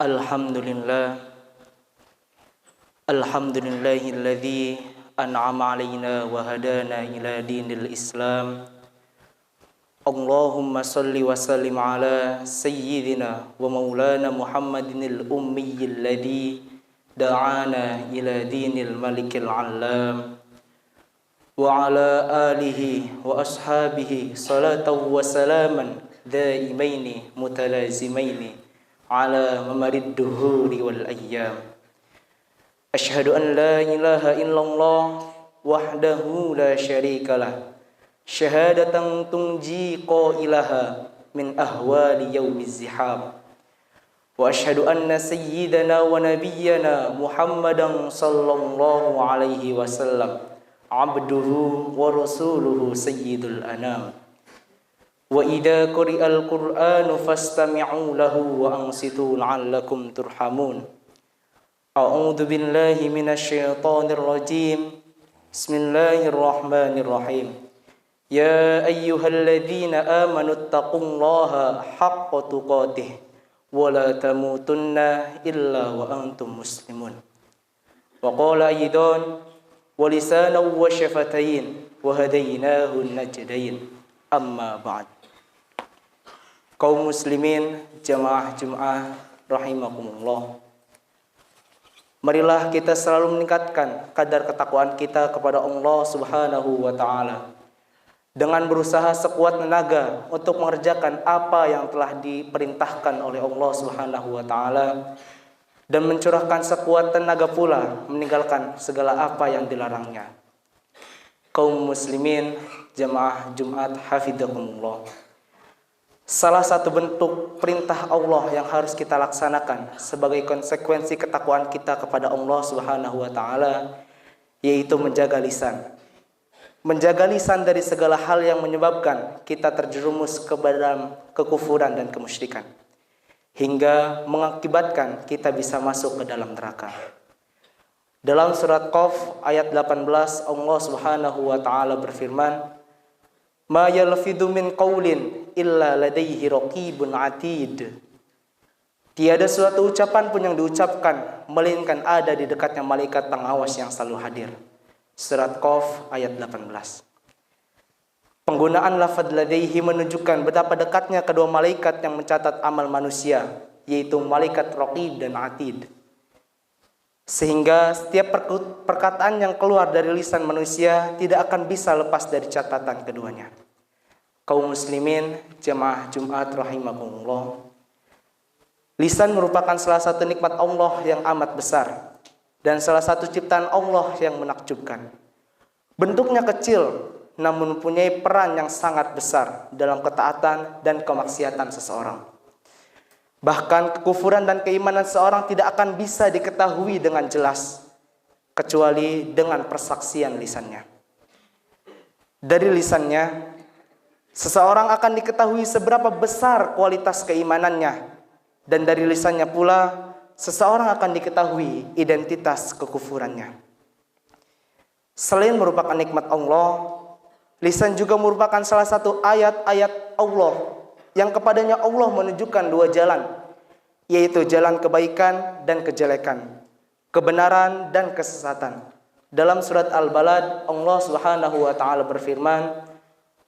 Alhamdulillah, alhamdulillahilladzi an'ama alaina wa hadana ila dinil Islam. Allahumma salli wa sallim ala sayyidina wa maulana Muhammadinil ummiyil ladzi da'ana ila dinil malikil allam wa ala alihi wa ashabihi salatan wa salaman daimaini mutalazimaini ala mamarid duhuri wal ayyam. Asyhadu an la ilaha illallah wahdahu la syarikalah, syahadatan tunji qailaha min ahwali yaumiz zihab. Wa asyhadu anna sayyidana wa nabiyyana Muhammadan sallallahu alaihi wasallam abduhu wa rasuluhu sayyidul anam. Wa idza quri'al Qur'anu fastami'u lahu wa ansitu la'allakum turhamun. A'udzu billahi minasy syaithanir rajim. Bismillahirrahmanirrahim. Ya ayyuhalladzina amanu taqullaha haqqa tuqatih wa la tamutunna illa wa antum muslimun. Wa qala aidan wa lisanan wa syafatayn wa hadaynahu najdayn. Amma ba'd. Kaum muslimin, jamaah Jumat rahimakumullah. Marilah kita selalu meningkatkan kadar ketakwaan kita kepada Allah Subhanahu wa taala dengan berusaha sekuat tenaga untuk mengerjakan apa yang telah diperintahkan oleh Allah Subhanahu wa taala dan mencurahkan sekuat tenaga pula meninggalkan segala apa yang dilarangnya. Kaum muslimin, jamaah Jumat hafizakumullah. Salah satu bentuk perintah Allah yang harus kita laksanakan sebagai konsekuensi ketakwaan kita kepada Allah Subhanahu wa taala yaitu menjaga lisan. Menjaga lisan dari segala hal yang menyebabkan kita terjerumus ke dalam kekufuran dan kemusyrikan hingga mengakibatkan kita bisa masuk ke dalam neraka. Dalam surat Qaf ayat 18 Allah Subhanahu wa taala berfirman, "Ma yalfidu min qaulin illa ladaihi raqibun atid." Tiada suatu ucapan pun yang diucapkan melainkan ada di dekatnya malaikat pengawas yang selalu hadir. Surat Qaf ayat 18. Penggunaan lafaz ladaihi menunjukkan betapa dekatnya kedua malaikat yang mencatat amal manusia, yaitu malaikat raqib dan atid. Sehingga setiap perkataan yang keluar dari lisan manusia tidak akan bisa lepas dari catatan keduanya. Kaum muslimin, jamaah Jumat rahimakumullah. Lisan merupakan salah satu nikmat Allah yang amat besar dan salah satu ciptaan Allah yang menakjubkan. Bentuknya kecil namun mempunyai peran yang sangat besar dalam ketaatan dan kemaksiatan seseorang. Bahkan kekufuran dan keimanan seorang tidak akan bisa diketahui dengan jelas kecuali dengan persaksian lisannya. Dari lisannya, seseorang akan diketahui seberapa besar kualitas keimanannya, dan dari lisannya pula seseorang akan diketahui identitas kekufurannya. Selain merupakan nikmat Allah, lisan juga merupakan salah satu ayat-ayat Allah yang kepadanya Allah menunjukkan dua jalan, yaitu jalan kebaikan dan kejelekan, kebenaran dan kesesatan. Dalam surat Al-Balad Allah Subhanahu wa taala berfirman,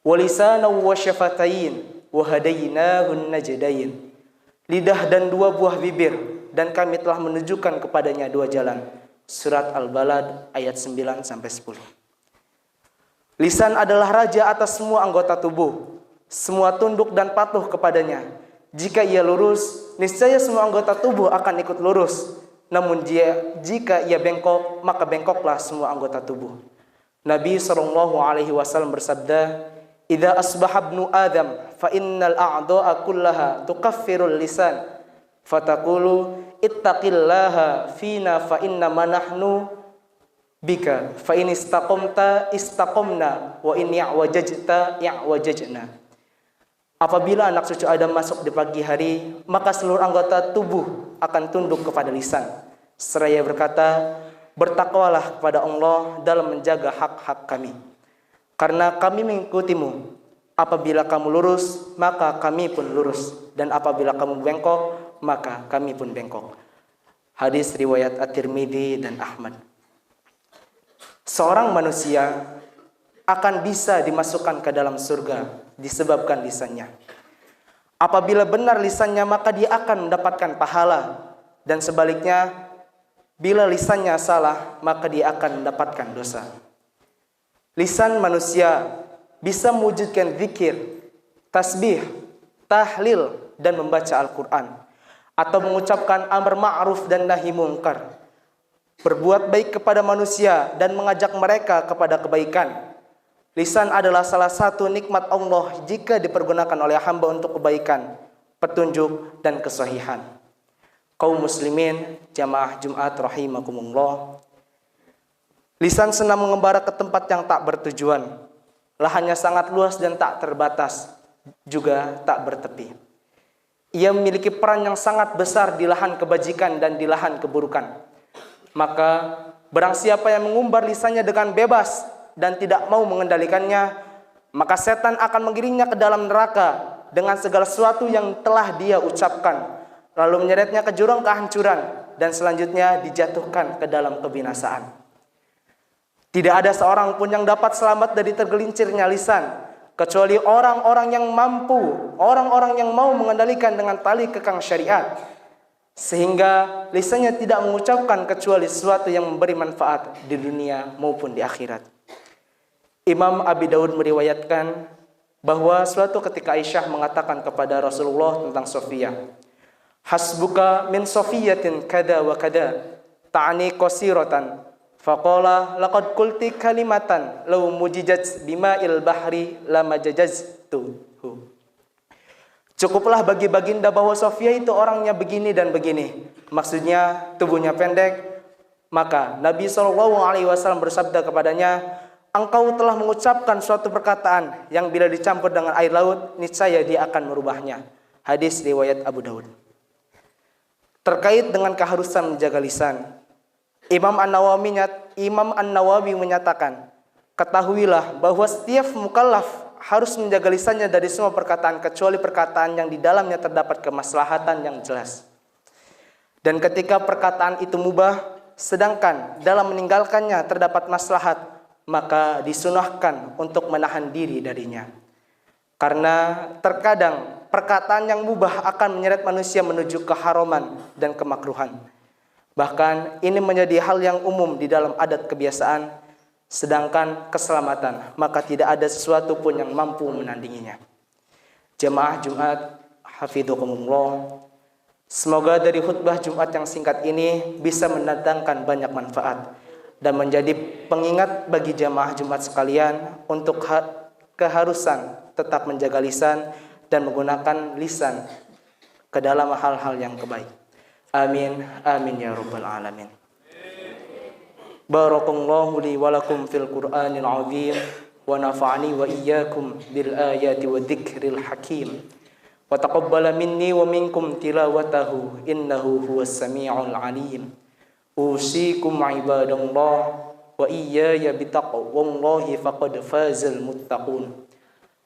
"Wa lisanan wa syafatayn wa hadaynahun najdayn." Lidah dan dua buah bibir dan kami telah menunjukkan kepadanya dua jalan. Surat Al-Balad ayat 9 sampai 10. Lisan adalah raja atas semua anggota tubuh. Semua tunduk dan patuh kepadanya. Jika ia lurus, niscaya semua anggota tubuh akan ikut lurus. Namun jika ia bengkok, maka bengkoklah semua anggota tubuh. Nabi SAW bersabda, "Idza asbaha ibnu Adam, fa innal a'dha'a kullaha tukaffirul lisan, fataqulu ittaqillaha fina fa inna ma nahnu bika, fa in istaqamta istaqamna wa in ya'wajajta ya'wajajna." Apabila anak cucu Adam masuk di pagi hari, maka seluruh anggota tubuh akan tunduk kepada lisan. Seraya berkata, "Bertakwalah kepada Allah dalam menjaga hak-hak kami. Karena kami mengikutimu. Apabila kamu lurus, maka kami pun lurus. Dan apabila kamu bengkok, maka kami pun bengkok. Hadis riwayat At-Tirmidzi dan Ahmad. Seorang manusia akan bisa dimasukkan ke dalam surga disebabkan lisannya. Apabila benar lisannya, maka dia akan mendapatkan pahala. Dan sebaliknya, bila lisannya salah, maka dia akan mendapatkan dosa. Lisan manusia bisa mewujudkan zikir, tasbih, tahlil, dan membaca Al-Quran, atau mengucapkan amar ma'ruf dan nahi mungkar, berbuat baik kepada manusia dan mengajak mereka kepada kebaikan. Lisan adalah salah satu nikmat Allah jika dipergunakan oleh hamba untuk kebaikan, petunjuk, dan kesahihan. Kaum muslimin, jamaah Jumat rahimakumullah, lisan senang mengembara ke tempat yang tak bertujuan. Lahannya sangat luas dan tak terbatas, juga tak bertepi. Ia memiliki peran yang sangat besar di lahan kebajikan dan di lahan keburukan. Maka barang siapa yang mengumbar lisannya dengan bebas dan tidak mau mengendalikannya, maka setan akan mengiringnya ke dalam neraka dengan segala sesuatu yang telah dia ucapkan, lalu menyeretnya ke jurang kehancuran dan selanjutnya dijatuhkan ke dalam kebinasaan. Tidak ada seorang pun yang dapat selamat dari tergelincirnya lisan, kecuali orang-orang yang mampu, orang-orang yang mau mengendalikan dengan tali kekang syariat, sehingga lisannya tidak mengucapkan kecuali sesuatu yang memberi manfaat di dunia maupun di akhirat. Imam Abi Daud meriwayatkan bahwa suatu ketika Aisyah mengatakan kepada Rasulullah tentang Sofia, "Hasbuka min Sofiyatin kada wa kada, ta'ani qasiratan." Faqala laqad qulti kalimatan law mujijat bima'il bahri lama jajaztu. Cukuplah bagi baginda bahwa Sofia itu orangnya begini dan begini. Maksudnya tubuhnya pendek. Maka Nabi SAW bersabda kepadanya, "Engkau telah mengucapkan suatu perkataan yang bila dicampur dengan air laut, niscaya dia akan merubahnya." Hadis riwayat Abu Daud. Terkait dengan keharusan menjaga lisan, Imam An-Nawawi menyatakan, ketahuilah bahwa setiap mukallaf harus menjaga lisannya dari semua perkataan kecuali perkataan yang di dalamnya terdapat kemaslahatan yang jelas. Dan ketika perkataan itu mubah, sedangkan dalam meninggalkannya terdapat maslahat, maka disunahkan untuk menahan diri darinya. Karena terkadang perkataan yang mubah akan menyeret manusia menuju keharaman dan kemakruhan. Bahkan ini menjadi hal yang umum di dalam adat kebiasaan, sedangkan keselamatan maka tidak ada sesuatu pun yang mampu menandinginya. Jemaah Jumat hafidhukumullah, semoga dari khutbah Jumat yang singkat ini bisa mendatangkan banyak manfaat dan menjadi pengingat bagi jemaah Jumat sekalian untuk keharusan tetap menjaga lisan dan menggunakan lisan ke dalam hal-hal yang kebaik. Amin, amin ya rabbal alamin. Barakallahu li wa lakum fil Qur'anil azim wa nafa'ani wa iyyakum bil ayati wa dzikril hakim. Wa taqabbala minni wa minkum tilawatahu innahu huwas samiul alim. Usikum ibadallah wa iyaya bitaqwallahi faqad fazal muttaqun.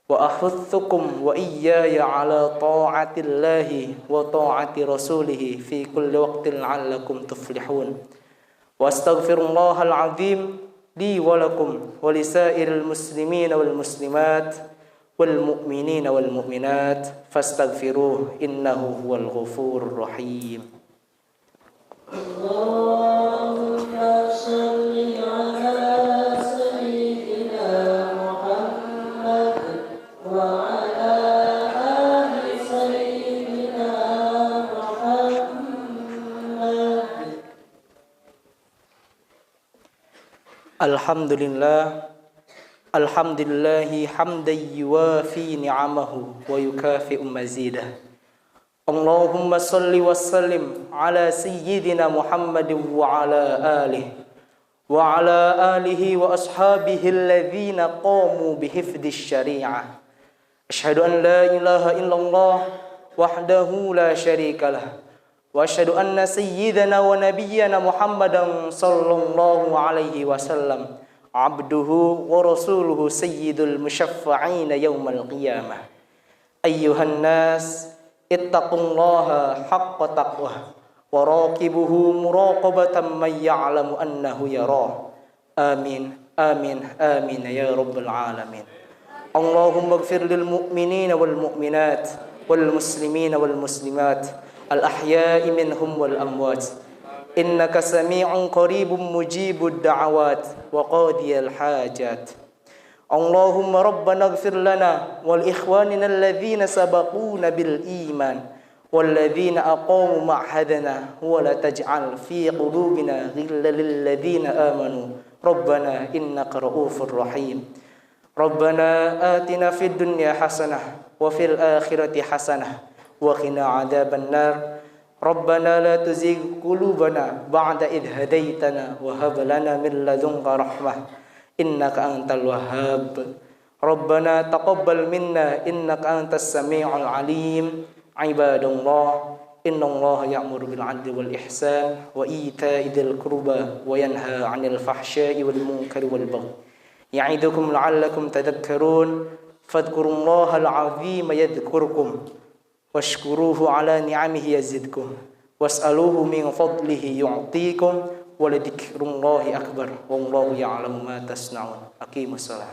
Wa ahuthukum wa iyaya ala ta'atillahi wa ta'ati rasulih fi kulli waqtin la'allakum tuflihun. Wa astaghfirullahal azim li wa lakum wa lisairil muslimin wal muslimat wal mu'minin wal mu'minat fastaghfiruh innahu huwal ghafurur rahim. Allahumma shalli ala Alhamdulillah, alhamdulillahi hamdan yuwafi ni'amahu wa yukafi'u mazidah. Allahumma salli wa sallim ala sayyidina Muhammadin wa ala alihi wa ashabihi alladhina qamu bihifdhish syari'ah. Asyhadu an la ilaha illallah wahdahu la syarika lah. Wa asyhadu anna sayyidana wa nabiyyana Muhammadan sallallahu alaihi wasallam abduhu wa rasuluhu sayyidul musyaffa'ina yaumal qiyamah. Ayyuhan nas ittaqullaha haqqa taqwah wa raqibuhu muraqabatan man ya'lamu annahu yarah. Amin amin amin ya rabbal alamin. Allahumma ighfir lil mu'minina wal mu'minat wal muslimina wal muslimat al ahya'i minhum wal amwat. Innaka sami'un qaribun mujibud da'awat wa qadiyal hajat. Allahumma rabbana ighfir lana wal ikhwanina alladhina sabaquna bil iman wal ladzina aqamu ma'hadana wa la taj'al fi qulubina ghillan lil ladzina amanu rabbana innaka ra'ufur rahim. Rabbana atina fid dunya hasanah wa fil akhirati hasanah wa qina adzaban nar. Rabbana la tuzigh qulubana ba'da idh hadaitana wa hab lana min ladunka rahmah innaka antal wahhab. Rabbana taqabbal minna innaka antas sami'ul alim. Ibadallah, innallaha ya'muru bil 'adli wal ihsan wa ita'i dzil qurba wa yanha 'anil fahsya'i wal munkari wal baghi. Ya'idukum la'allakum tadhakkarun. Fadhkurullaha al-'azima yadhkurkum washkuruhu ala ni'amihi yazidkum was'aluhu min fadlihi yu'tikum wa lidhikrullahi akbar wallahu ya'lamu ma tasna'un. Aqimus shalah.